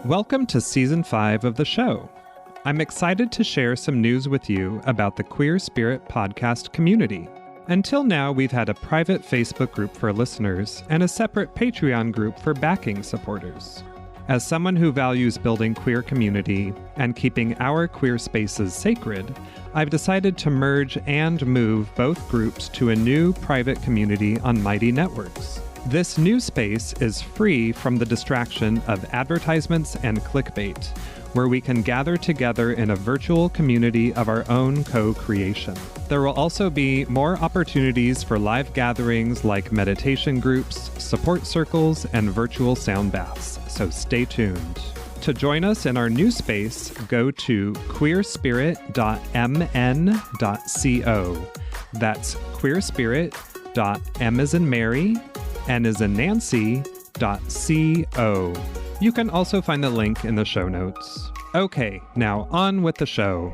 Welcome to Season 5 of the show. I'm excited to share some news with you about the Queer Spirit podcast community. Until now, we've had a private Facebook group for listeners and a separate Patreon group for backing supporters. As someone who values building queer community and keeping our queer spaces sacred, I've decided to merge and move both groups to a new private community on Mighty Networks. This new space is free from the distraction of advertisements and clickbait, where we can gather together in a virtual community of our own co-creation. There will also be more opportunities for live gatherings like meditation groups, support circles, and virtual sound baths, so stay tuned. To join us in our new space, go to queerspirit.mn.co. That's queerspirit.m as in Mary, N as in Nancy.co. You can also find the link in the show notes. Okay, now on with the show.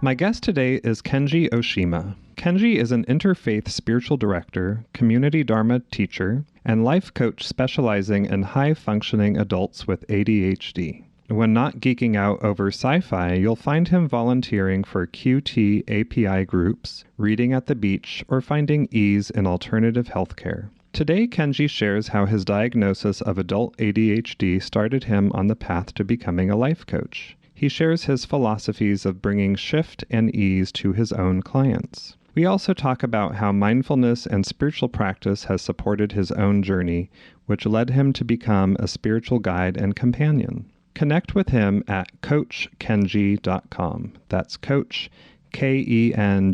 My guest today is Kenji Oshima. Kenji is an Intrerfaith Spiritual Director, community Dharma teacher, and life coach specializing in high-functioning adults with ADHD. When not geeking out over sci-fi, you'll find him volunteering for QTAPI groups, reading at the beach, or finding ease in alternative healthcare. Today, Kenji shares how his diagnosis of adult ADHD started him on the path to becoming a life coach. He shares his philosophies of bringing shift and ease to his own clients. We also talk about how mindfulness and spiritual practice has supported his own journey, which led him to become a spiritual guide and companion. Connect with him at coachkenji.com. That's coach, KENJI.com.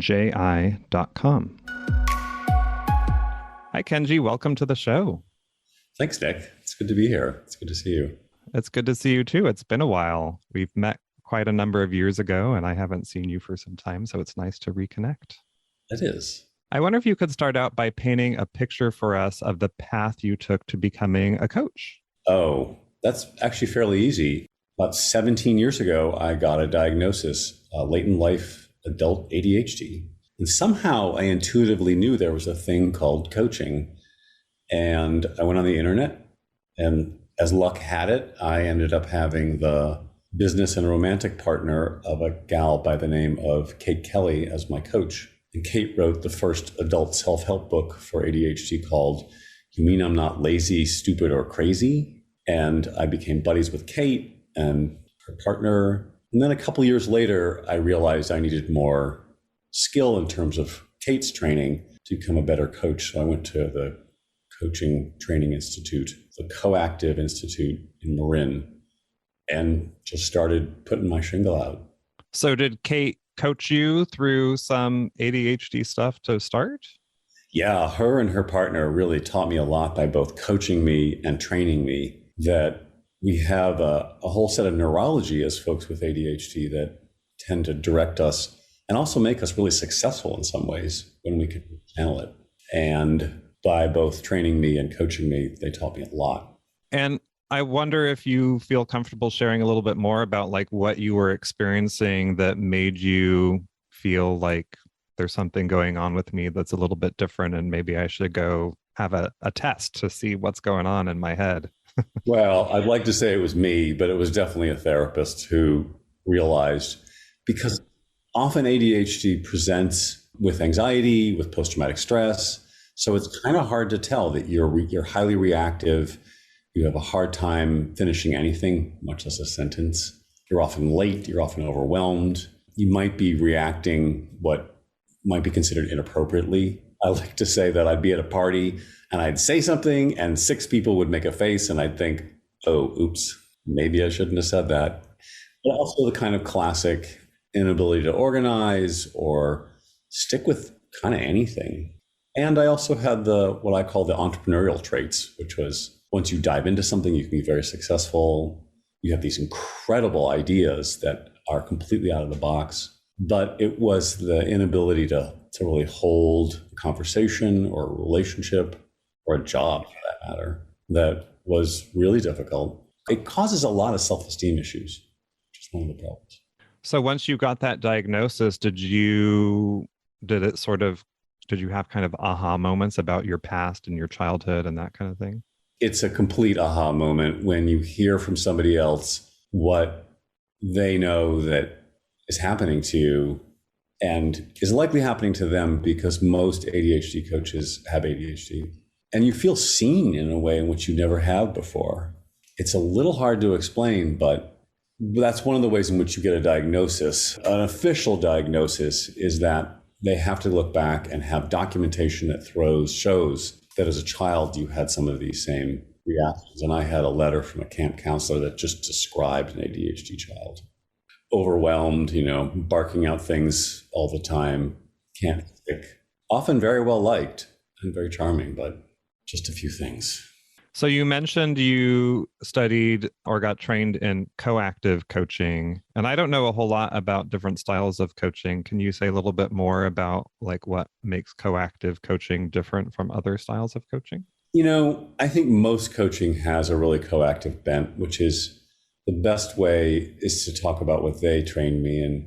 Hi, Kenji. Welcome to the show. Thanks, Nick. It's good to be here. It's good to see you. It's good to see you, too. It's been a while. We've met quite a number of years ago, and I haven't seen you for some time, so it's nice to reconnect. It is. I wonder if you could start out by painting a picture for us of the path you took to becoming a coach. Oh, that's actually fairly easy. About 17 years ago, I got a diagnosis, late in life adult ADHD. And somehow I intuitively knew there was a thing called coaching. And I went on the internet, and as luck had it, I ended up having the business and romantic partner of a gal by the name of Kate Kelly as my coach. And Kate wrote the first adult self-help book for ADHD called You Mean I'm Not Lazy, Stupid, or Crazy? And I became buddies with Kate and her partner. And then a couple years later, I realized I needed more skill in terms of Kate's training to become a better coach. So I went to the Coaching Training Institute, the Coactive Institute in Marin, and just started putting my shingle out. So did Kate coach you through some ADHD stuff to start? Yeah, her and her partner really taught me a lot by both coaching me and training me, that we have a whole set of neurology as folks with ADHD that tend to direct us and also make us really successful in some ways when we can channel it. And by both training me and coaching me, they taught me a lot. And I wonder if you feel comfortable sharing a little bit more about like what you were experiencing that made you feel like there's something going on with me that's a little bit different and maybe I should go have a test to see what's going on in my head. Well, I'd like to say it was me, but it was definitely a therapist who realized, because often ADHD presents with anxiety, with post-traumatic stress. So it's kind of hard to tell that you're highly reactive. You have a hard time finishing anything, much less a sentence. You're often late. You're often overwhelmed. You might be reacting what might be considered inappropriately. I like to say that I'd be at a party and I'd say something and 6 people would make a face and I'd think, oh, oops, maybe I shouldn't have said that. But also the kind of classic inability to organize or stick with kind of anything. And I also had what I call the entrepreneurial traits, which was once you dive into something, you can be very successful. You have these incredible ideas that are completely out of the box. But it was the inability to really hold a conversation or a relationship or a job, for that matter, that was really difficult. It causes a lot of self-esteem issues, which is one of the problems. So once you got that diagnosis, did you did you have kind of aha moments about your past and your childhood and that kind of thing? It's a complete aha moment when you hear from somebody else what they know that is happening to you and is likely happening to them, because most ADHD coaches have ADHD. And you feel seen in a way in which you never have before. It's a little hard to explain, but that's one of the ways in which you get a diagnosis. An official diagnosis is that they have to look back and have documentation that shows that as a child you had some of these same reactions. And I had a letter from a camp counselor that just described an ADHD child. Overwhelmed, barking out things all the time, can't stick. Often very well liked and very charming, but just a few things. So you mentioned you studied or got trained in coactive coaching, and I don't know a whole lot about different styles of coaching. Can you say a little bit more about like what makes coactive coaching different from other styles of coaching? I think most coaching has a really coactive bent, which is the best way is to talk about what they trained me in.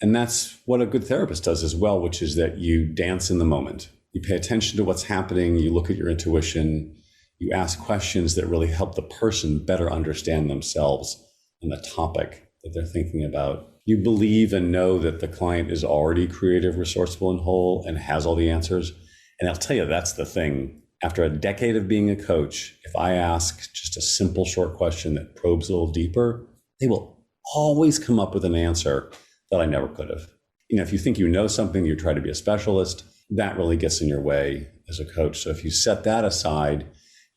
And that's what a good therapist does as well, which is that you dance in the moment. You pay attention to what's happening. You look at your intuition. You ask questions that really help the person better understand themselves and the topic that they're thinking about. You believe and know that the client is already creative, resourceful, and whole and has all the answers. And I'll tell you, that's the thing. After a decade of being a coach, if I ask just a simple short question that probes a little deeper, they will always come up with an answer that I never could have. If you think you know something, you try to be a specialist, that really gets in your way as a coach. So if you set that aside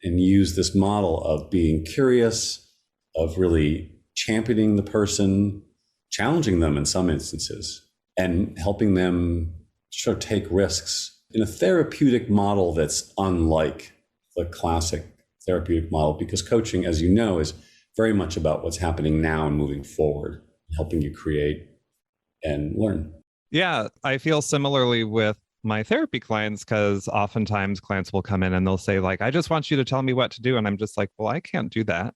and use this model of being curious, of really championing the person, challenging them in some instances, and helping them sort of take risks in a therapeutic model that's unlike the classic therapeutic model, because coaching, as you know, is very much about what's happening now and moving forward, helping you create and learn. Yeah, I feel similarly with my therapy clients, because oftentimes clients will come in and they'll say like, I just want you to tell me what to do. And I'm just like, well, I can't do that.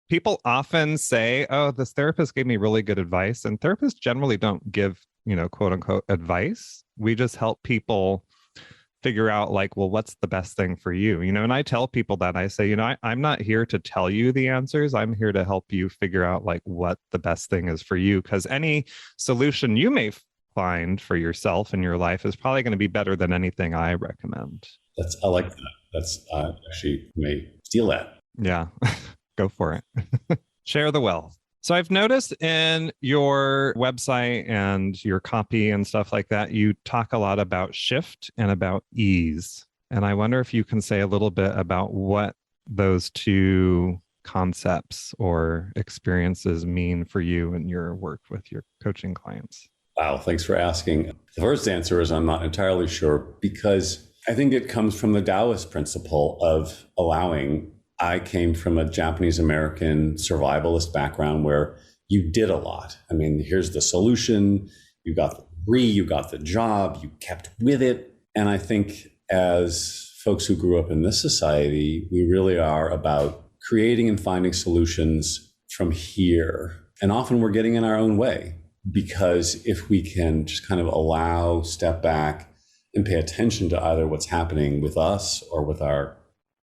People often say, oh, this therapist gave me really good advice. And therapists generally don't give, quote unquote advice. We just help people figure out like, well, what's the best thing for you? And I tell people that I say, I'm not here to tell you the answers. I'm here to help you figure out like what the best thing is for you. Because any solution you may find for yourself in your life is probably going to be better than anything I recommend. I like that. That's actually, you may steal that. Yeah, go for it. Share the wealth. So I've noticed in your website and your copy and stuff like that, you talk a lot about shift and about ease. And I wonder if you can say a little bit about what those two concepts or experiences mean for you in your work with your coaching clients. Wow, thanks for asking. The first answer is I'm not entirely sure, because I think it comes from the Taoist principle of allowing. I came from a Japanese American survivalist background where you did a lot. I mean, here's the solution. You got the degree, you got the job, you kept with it. And I think as folks who grew up in this society, we really are about creating and finding solutions from here. And often we're getting in our own way, because if we can just kind of step back and pay attention to either what's happening with us or with our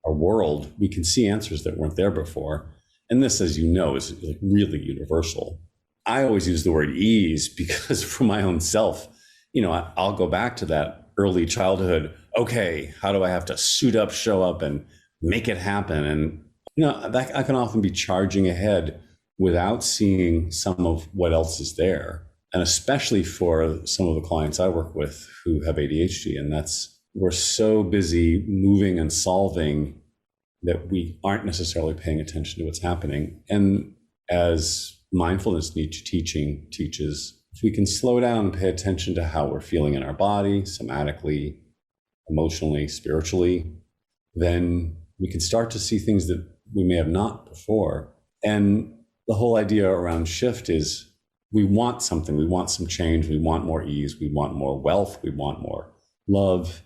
world, we can see answers that weren't there before. And this, as you know, is like really universal. I always use the word ease because for my own self, I'll go back to that early childhood. Okay, how do I have to suit up, show up, and make it happen? And, that I can often be charging ahead without seeing some of what else is there. And especially for some of the clients I work with who have ADHD, and we're so busy moving and solving that we aren't necessarily paying attention to what's happening. And as mindfulness teaching teaches, if we can slow down and pay attention to how we're feeling in our body, somatically, emotionally, spiritually, then we can start to see things that we may have not before. And the whole idea around shift is we want something, we want some change, we want more ease, we want more wealth, we want more love.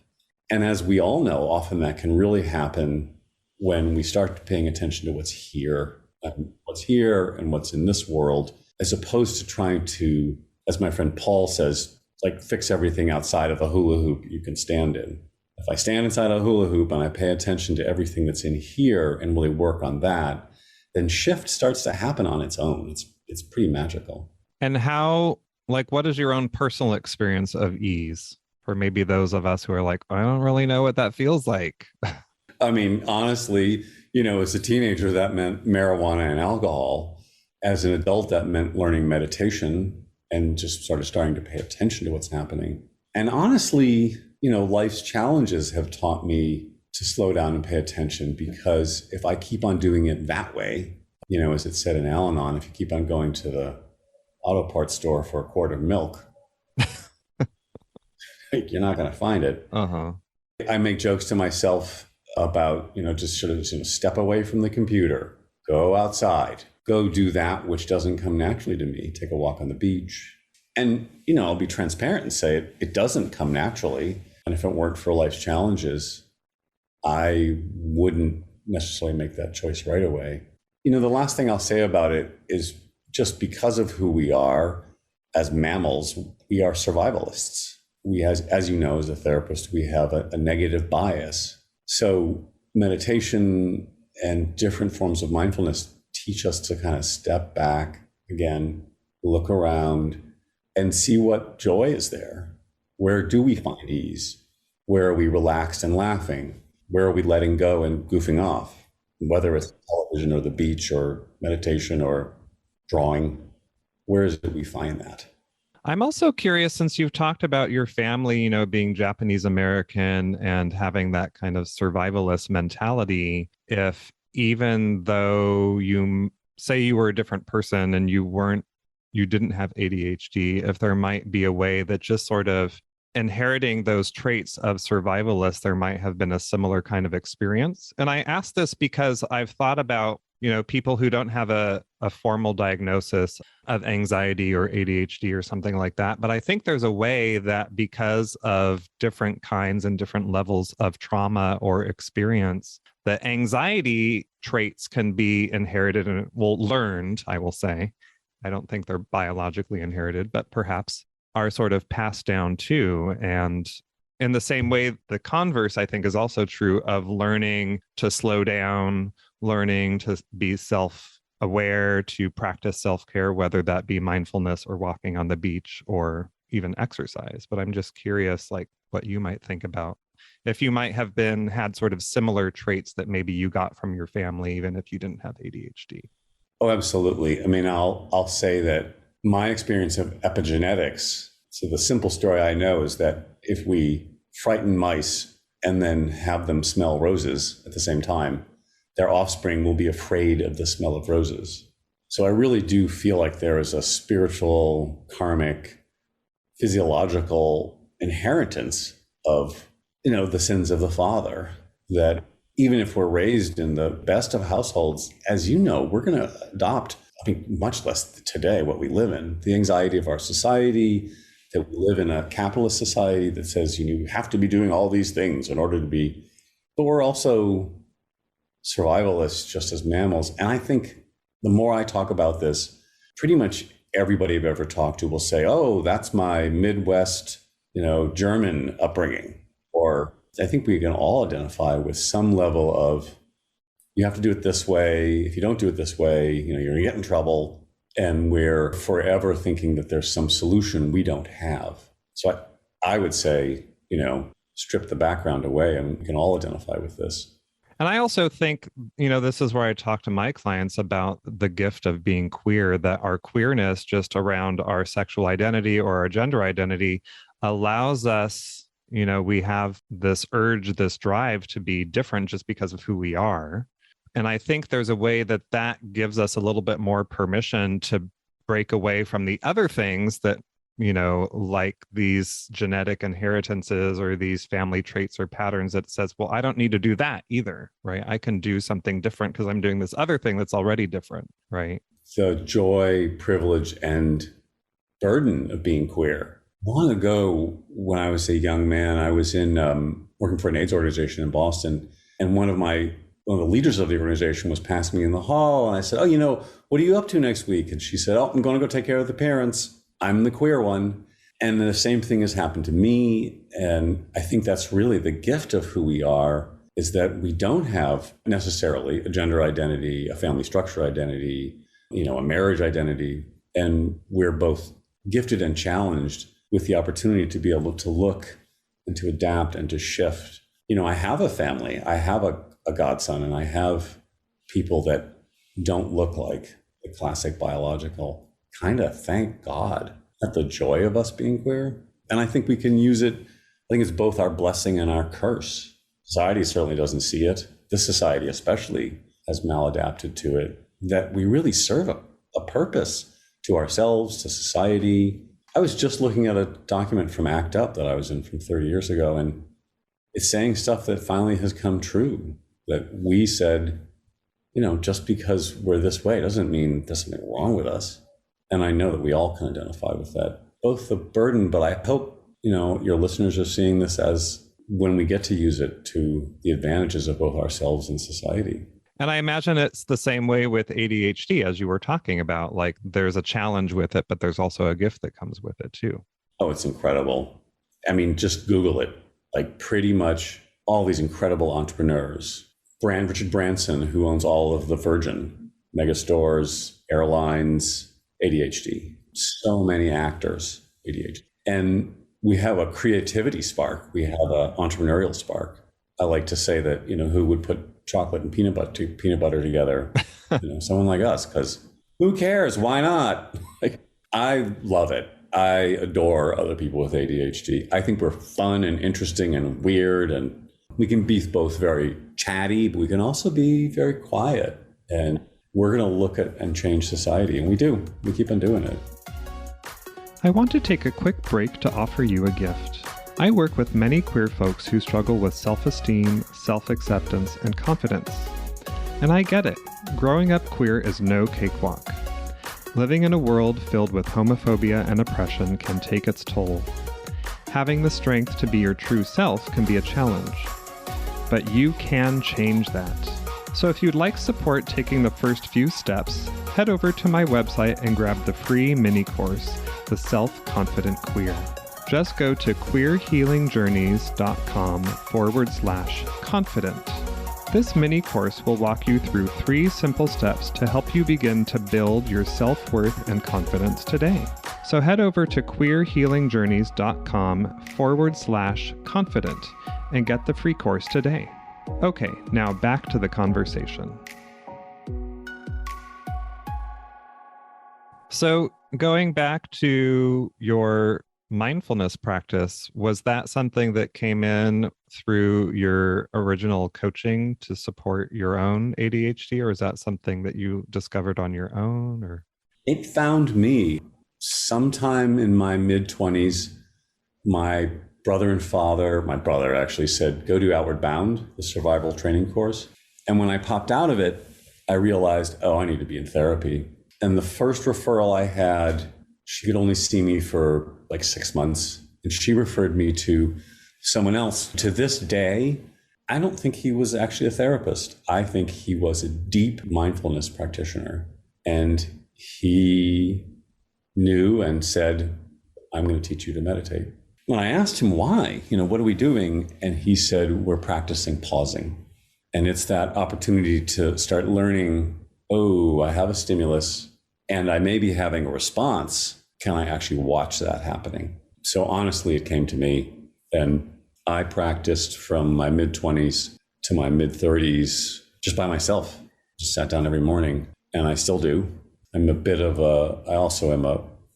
And as we all know, often that can really happen when we start paying attention to what's here and what's in this world, as opposed to trying to, as my friend Paul says, It's like fix everything outside of a hula hoop you can stand in. If I stand inside a hula hoop and I pay attention to everything that's in here and really work on that, then shift starts to happen on its own. It's pretty magical. And how, like, what is your own personal experience of ease for maybe those of us who are like, I don't really know what that feels like? I mean, honestly, as a teenager, that meant marijuana and alcohol. As an adult, that meant learning meditation and just sort of starting to pay attention to what's happening. And honestly, life's challenges have taught me to slow down and pay attention, because if I keep on doing it that way, as it said in Al-Anon, if you keep on going to the auto parts store for a quart of milk, you're not going to find it. Uh-huh. I make jokes to myself about, just sort of step away from the computer, go outside, go do that which doesn't come naturally to me, take a walk on the beach. And, I'll be transparent and say it doesn't come naturally. And if it weren't for life's challenges, I wouldn't necessarily make that choice right away. The last thing I'll say about it is, just because of who we are as mammals, we are survivalists. We, as you know, as a therapist, we have a negative bias. So meditation and different forms of mindfulness teach us to kind of step back again, look around, and see what joy is there. Where do we find ease? Where are we relaxed and laughing? Where are we letting go and goofing off? Whether it's television or the beach or meditation or drawing, where is it we find that? I'm also curious, since you've talked about your family, being Japanese American and having that kind of survivalist mentality, if even though you say you were a different person and you didn't have ADHD, if there might be a way that just sort of inheriting those traits of survivalist, there might have been a similar kind of experience. And I ask this because I've thought about, people who don't have a formal diagnosis of anxiety or ADHD or something like that. But I think there's a way that, because of different kinds and different levels of trauma or experience, that anxiety traits can be inherited and learned, I will say. I don't think they're biologically inherited, but perhaps are sort of passed down too. And in the same way, the converse, I think, is also true of learning to slow down, learning to be self-aware, to practice self-care, whether that be mindfulness or walking on the beach or even exercise. But I'm just curious, like, what you might think about if you might have had sort of similar traits that maybe you got from your family, even if you didn't have ADHD. Oh, absolutely. I mean, I'll say that my experience of epigenetics, so the simple story I know is that if we frighten mice and then have them smell roses at the same time, their offspring will be afraid of the smell of roses. So I really do feel like there is a spiritual, karmic, physiological inheritance of, the sins of the father, that even if we're raised in the best of households, as you know, we're going to adopt, much less today, what we live in, the anxiety of our society, that we live in a capitalist society that says, you have to be doing all these things in order to be, but we're also survivalists just as mammals. And I think the more I talk about this, pretty much everybody I've ever talked to will say, oh, that's my Midwest, German upbringing. Or I think we can all identify with some level of, you have to do it this way. If you don't do it this way, you're going to get in trouble. And we're forever thinking that there's some solution we don't have. So I would say, strip the background away, and we can all identify with this. And I also think, this is where I talk to my clients about the gift of being queer, that our queerness just around our sexual identity or our gender identity allows us, we have this urge, this drive to be different just because of who we are. And I think there's a way that gives us a little bit more permission to break away from the other things that, like these genetic inheritances or these family traits or patterns that says, well, I don't need to do that either, right? I can do something different because I'm doing this other thing that's already different, right? The joy, privilege, and burden of being queer. Long ago, when I was a young man, I was in working for an AIDS organization in Boston, and one of the leaders of the organization was passing me in the hall, and I said, oh, what are you up to next week? And she said, oh, I'm going to go take care of the parents. I'm the queer one. And the same thing has happened to me. And I think that's really the gift of who we are, is that we don't have necessarily a gender identity, a family structure identity, a marriage identity. And we're both gifted and challenged with the opportunity to be able to look and to adapt and to shift. I have a family, I have a godson, and I have people that don't look like the classic biological. Kind of thank God at the joy of us being queer. And I think we can use it. I think it's both our blessing and our curse. Society certainly doesn't see it. This society especially has maladapted to it, that we really serve a purpose to ourselves, to society. I was just looking at a document from ACT UP that I was in from 30 years ago, and it's saying stuff that finally has come true, that we said, just because we're this way doesn't mean there's something wrong with us. And I know that we all can identify with that, both the burden, but I hope, your listeners are seeing this as, when we get to use it, to the advantages of both ourselves and society. And I imagine it's the same way with ADHD, as you were talking about, like there's a challenge with it, but there's also a gift that comes with it too. Oh, it's incredible. I mean, just Google it. Like pretty much all these incredible entrepreneurs. Richard Branson, who owns all of the Virgin, mega stores, airlines, ADHD. So many actors, ADHD. And we have a creativity spark. We have an entrepreneurial spark. I like to say that, who would put chocolate and peanut butter together? Someone like us, because who cares? Why not? I love it. I adore other people with ADHD. I think we're fun and interesting and weird, and we can be both very chatty, but we can also be very quiet. And we're going to look at and change society, and we do. We keep on doing it. I want to take a quick break to offer you a gift. I work with many queer folks who struggle with self-esteem, self-acceptance, and confidence. And I get it. Growing up queer is no cakewalk. Living in a world filled with homophobia and oppression can take its toll. Having the strength to be your true self can be a challenge. But you can change that. So if you'd like support taking the first few steps, head over to my website and grab the free mini course, The Self-Confident Queer. Just go to queerhealingjourneys.com/confident. This mini course will walk you through 3 simple steps to help you begin to build your self-worth and confidence today. So head over to queerhealingjourneys.com/confident and get the free course today. Okay, now back to the conversation. So going back to your mindfulness practice, was that something that came in through your original coaching to support your own ADHD, or is that something that you discovered on your own? Or it found me sometime in my mid-20s. My brother actually said, go do Outward Bound, the survival training course. And when I popped out of it, I realized, I need to be in therapy. And the first referral I had, she could only see me for like 6 months. And she referred me to someone else. To this day, I don't think he was actually a therapist. I think he was a deep mindfulness practitioner. And he knew and said, I'm going to teach you to meditate. When I asked him why, what are we doing? And he said, we're practicing pausing. And it's that opportunity to start learning, I have a stimulus and I may be having a response. Can I actually watch that happening? So honestly, it came to me, and I practiced from my mid-20s to my mid-30s just by myself. Just sat down every morning, and I still do. I also am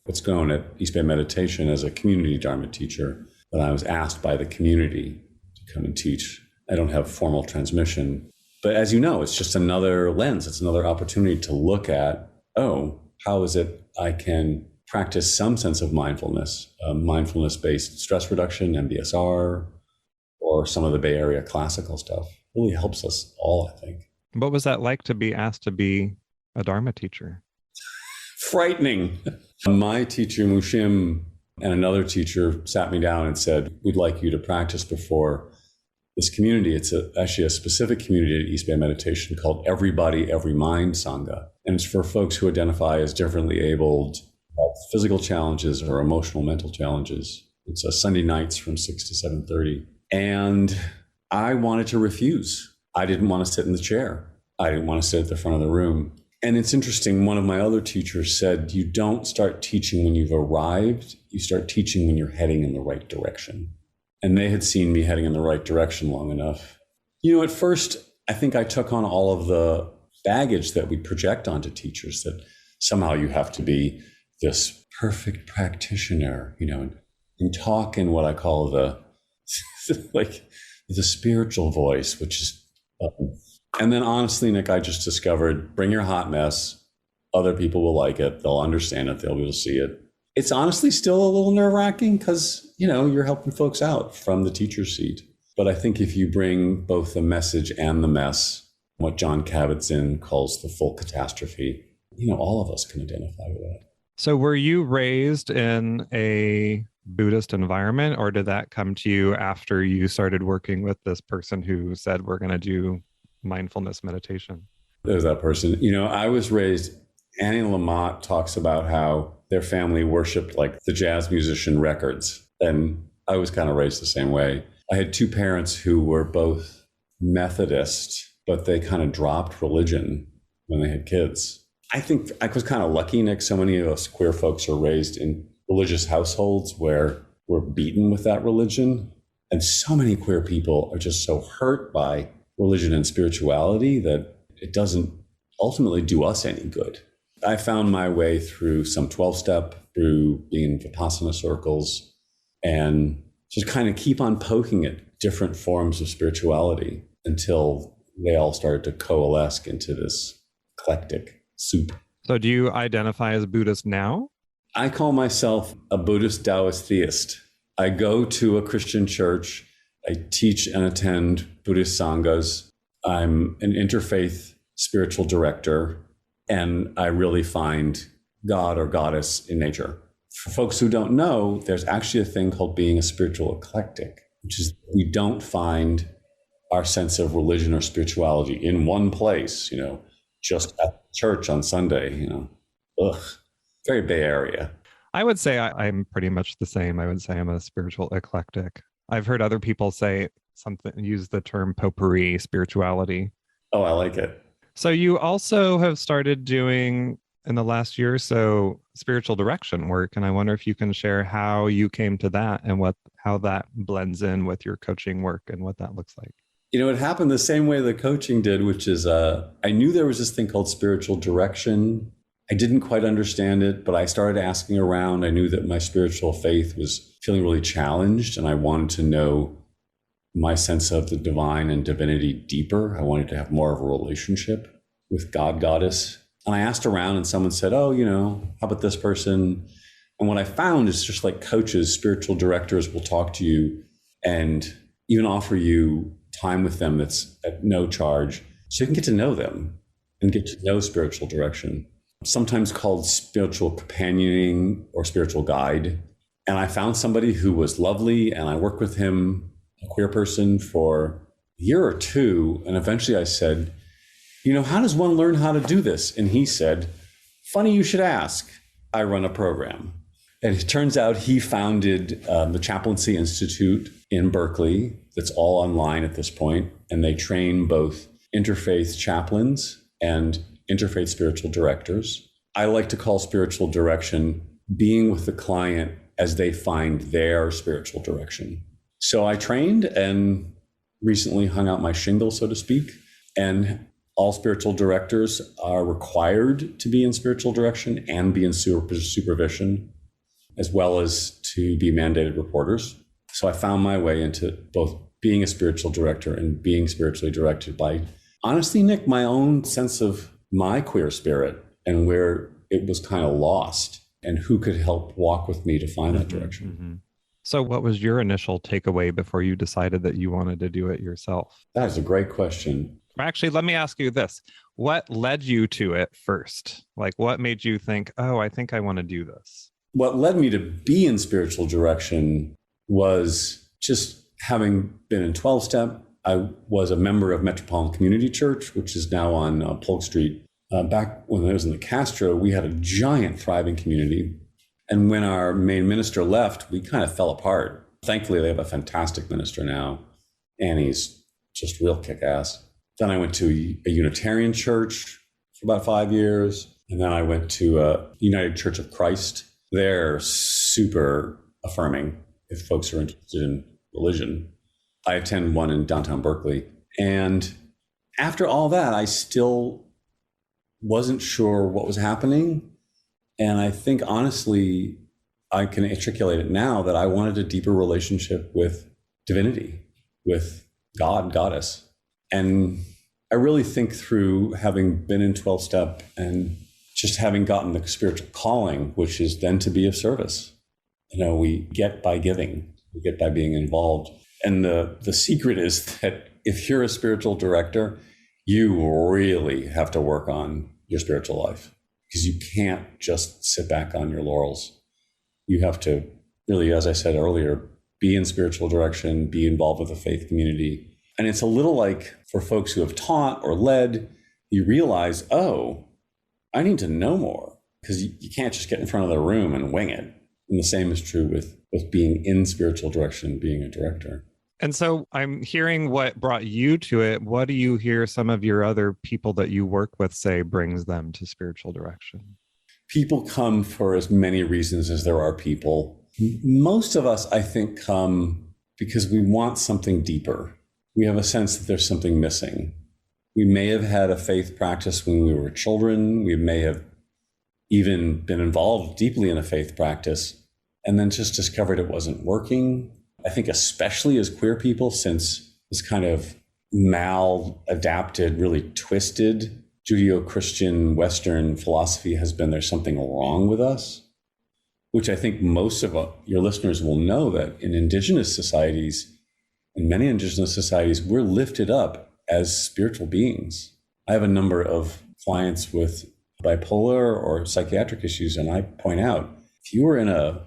what's known at East Bay Meditation as a community Dharma teacher, but I was asked by the community to come and teach. I don't have formal transmission, but as you know, it's just another lens. It's another opportunity to look at, how is it I can practice some sense of mindfulness, mindfulness-based stress reduction, MBSR, or some of the Bay Area classical stuff. Really helps us all, I think. What was that like to be asked to be a Dharma teacher? Frightening. My teacher, Mushim, and another teacher sat me down and said, we'd like you to practice before this community. It's actually a specific community at East Bay Meditation called Everybody, Every Mind Sangha. And it's for folks who identify as differently abled, physical challenges or emotional, mental challenges. It's Sunday nights from 6 to 7:30. And I wanted to refuse. I didn't want to sit in the chair. I didn't want to sit at the front of the room. And it's interesting, one of my other teachers said, you don't start teaching when you've arrived, you start teaching when you're heading in the right direction. And they had seen me heading in the right direction long enough. At first, I think I took on all of the baggage that we project onto teachers, that somehow you have to be this perfect practitioner, and talk in what I call the spiritual voice, which is, and then honestly, Nick, I just discovered, bring your hot mess. Other people will like it. They'll understand it. They'll be able to see it. It's honestly still a little nerve-wracking because, you're helping folks out from the teacher's seat. But I think if you bring both the message and the mess, what John Kabat-Zinn calls the full catastrophe, all of us can identify with that. So were you raised in a Buddhist environment, or did that come to you after you started working with this person who said, we're going to do mindfulness meditation? There's that person. I was raised, Annie Lamott talks about how their family worshiped like the jazz musician records. And I was kind of raised the same way. I had two parents who were both Methodist, but they kind of dropped religion when they had kids. I think I was kind of lucky, Nick. So many of us queer folks are raised in religious households where we're beaten with that religion. And so many queer people are just so hurt by religion and spirituality that it doesn't ultimately do us any good. I found my way through some 12-step, through being in Vipassana circles, and just kind of keep on poking at different forms of spirituality until they all started to coalesce into this eclectic soup. So do you identify as Buddhist now? I call myself a Buddhist Taoist theist. I go to a Christian church. I teach and attend Buddhist sanghas. I'm an interfaith spiritual director, and I really find God or goddess in nature. For folks who don't know, there's actually a thing called being a spiritual eclectic, which is we don't find our sense of religion or spirituality in one place, just at church on Sunday, very Bay Area. I would say I'm pretty much the same. I would say I'm a spiritual eclectic. I've heard other people use the term potpourri spirituality. Oh, I like it. So you also have started doing, in the last year or so, spiritual direction work. And I wonder if you can share how you came to that and how that blends in with your coaching work and what that looks like. It happened the same way the coaching did, which is I knew there was this thing called spiritual direction. I didn't quite understand it, but I started asking around. I knew that my spiritual faith was feeling really challenged, and I wanted to know my sense of the divine and divinity deeper. I wanted to have more of a relationship with God, goddess. And I asked around, and someone said, oh, how about this person? And what I found is just like coaches, spiritual directors will talk to you and even offer you time with them that's at no charge, so you can get to know them and get to know spiritual direction, sometimes called spiritual companioning or spiritual guide. And I found somebody who was lovely, and I worked with him, a queer person, for a year or two. And eventually I said, how does one learn how to do this? And he said, funny you should ask. I run a program. And it turns out he founded the Chaplaincy Institute in Berkeley that's all online at this point. And they train both interfaith chaplains and interfaith spiritual directors. I like to call spiritual direction being with the client as they find their spiritual direction. So I trained and recently hung out my shingle, so to speak. And all spiritual directors are required to be in spiritual direction and be in supervision, as well as to be mandated reporters. So I found my way into both being a spiritual director and being spiritually directed by, honestly, Nick, my own sense of my queer spirit and where it was kind of lost and who could help walk with me to find that direction. Mm-hmm. So what was your initial takeaway before you decided that you wanted to do it yourself? That is a great question. Actually, let me ask you this. What led you to it first? Like, what made you think, oh, I think I want to do this? What led me to be in spiritual direction was just having been in 12-step. I was a member of Metropolitan Community Church, which is now on Polk Street. Back when I was in the Castro, we had a giant thriving community. And when our main minister left, we kind of fell apart. Thankfully, they have a fantastic minister now, and he's just real kick-ass. Then I went to a Unitarian church for about 5 years. And then I went to a United Church of Christ. They're super affirming if folks are interested in religion. I attend one in downtown Berkeley. And after all that, I still wasn't sure what was happening. And I think, honestly, I can articulate it now that I wanted a deeper relationship with divinity, with God, goddess. And I really think through having been in 12-step and just having gotten the spiritual calling, which is then to be of service. We get by giving, we get by being involved. And the secret is that if you're a spiritual director, you really have to work on your spiritual life, because you can't just sit back on your laurels. You have to really, as I said earlier, be in spiritual direction, be involved with the faith community. And it's a little like for folks who have taught or led, you realize, oh, I need to know more, because you can't just get in front of the room and wing it. And the same is true with being in spiritual direction, being a director. And so I'm hearing what brought you to it. What do you hear some of your other people that you work with say brings them to spiritual direction? People come for as many reasons as there are people. Most of us, I think, come because we want something deeper. We have a sense that there's something missing. We may have had a faith practice when we were children. We may have even been involved deeply in a faith practice and then just discovered it wasn't working. I think especially as queer people, since this kind of maladapted, really twisted Judeo-Christian Western philosophy has been there's something wrong with us, which I think most of your listeners will know that in indigenous societies, in many indigenous societies, we're lifted up as spiritual beings. I have a number of clients with bipolar or psychiatric issues, and I point out, if you were in an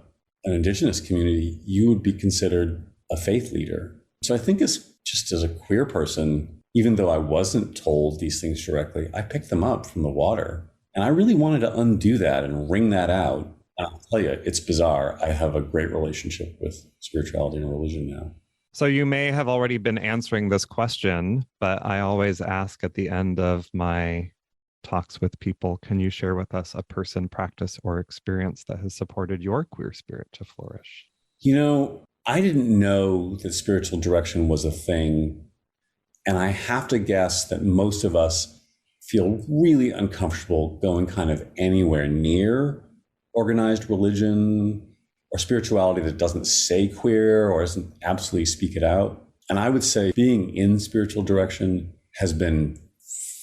indigenous community, you would be considered a faith leader. So I think just as a queer person, even though I wasn't told these things directly, I picked them up from the water. And I really wanted to undo that and wring that out. And I'll tell you, it's bizarre. I have a great relationship with spirituality and religion now. So you may have already been answering this question, but I always ask at the end of my talks with people, can you share with us a person, practice, or experience that has supported your queer spirit to flourish? I didn't know that spiritual direction was a thing. And I have to guess that most of us feel really uncomfortable going kind of anywhere near organized religion or spirituality that doesn't say queer or doesn't absolutely speak it out. And I would say being in spiritual direction has been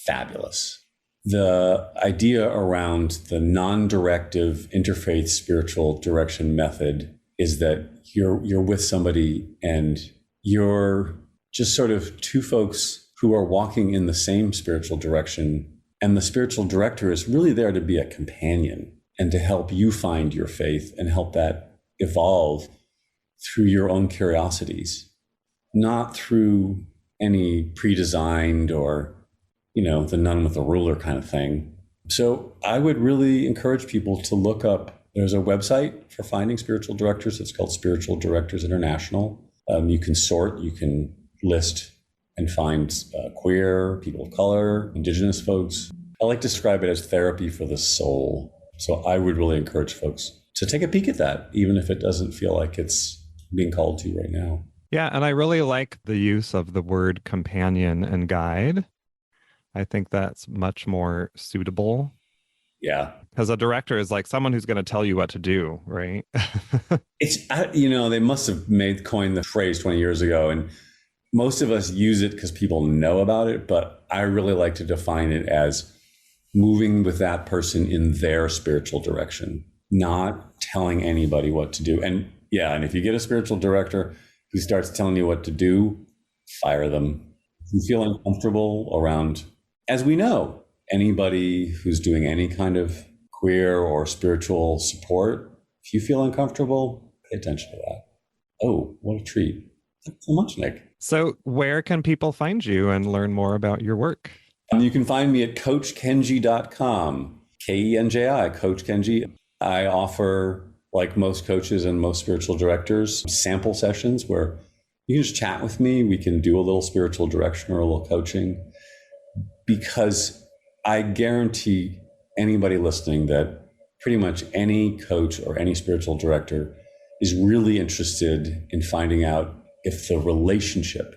fabulous. The idea around the non-directive interfaith spiritual direction method is that you're with somebody and you're just sort of two folks who are walking in the same spiritual direction. And the spiritual director is really there to be a companion and to help you find your faith and help that evolve through your own curiosities, not through any pre-designed or, the nun with the ruler kind of thing. So I would really encourage people to look up, there's a website for finding spiritual directors. It's called Spiritual Directors International. You can sort, you can list and find queer, people of color, indigenous folks. I like to describe it as therapy for the soul. So I would really encourage folks to take a peek at that, even if it doesn't feel like it's being called to right now. Yeah, and I really like the use of the word companion and guide. I think that's much more suitable. Yeah. Because a director is like someone who's going to tell you what to do, right? They must have coined the phrase 20 years ago, and most of us use it because people know about it, but I really like to define it as moving with that person in their spiritual direction, not telling anybody what to do. And if you get a spiritual director who starts telling you what to do, fire them. If you feel uncomfortable around, as we know, anybody who's doing any kind of queer or spiritual support, if you feel uncomfortable, pay attention to that. Oh, what a treat. Thanks so much, Nick. So where can people find you and learn more about your work? You can find me at coachkenji.com, Kenji, Coach Kenji. I offer like most coaches and most spiritual directors, sample sessions where you can just chat with me. We can do a little spiritual direction or a little coaching, because I guarantee anybody listening that pretty much any coach or any spiritual director is really interested in finding out if the relationship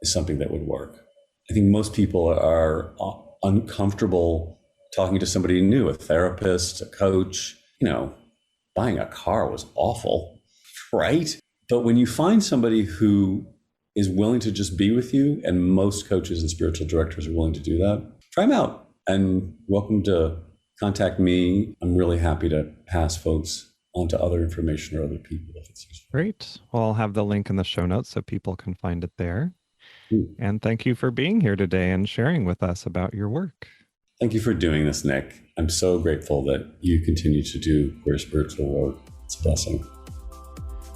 is something that would work. I think most people are uncomfortable talking to somebody new, a therapist, a coach. Buying a car was awful, right? But when you find somebody who is willing to just be with you, and most coaches and spiritual directors are willing to do that, try them out. And welcome to contact me. I'm really happy to pass folks on to other information or other people if it's useful. Great. Well, I'll have the link in the show notes so people can find it there. And thank you for being here today and sharing with us about your work. Thank you for doing this, Nick. I'm so grateful that you continue to do queer spiritual work. It's a blessing.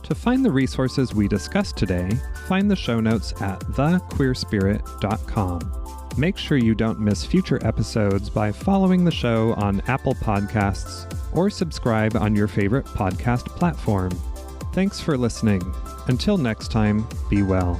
To find the resources we discussed today, find the show notes at thequeerspirit.com. Make sure you don't miss future episodes by following the show on Apple Podcasts or subscribe on your favorite podcast platform. Thanks for listening. Until next time, be well.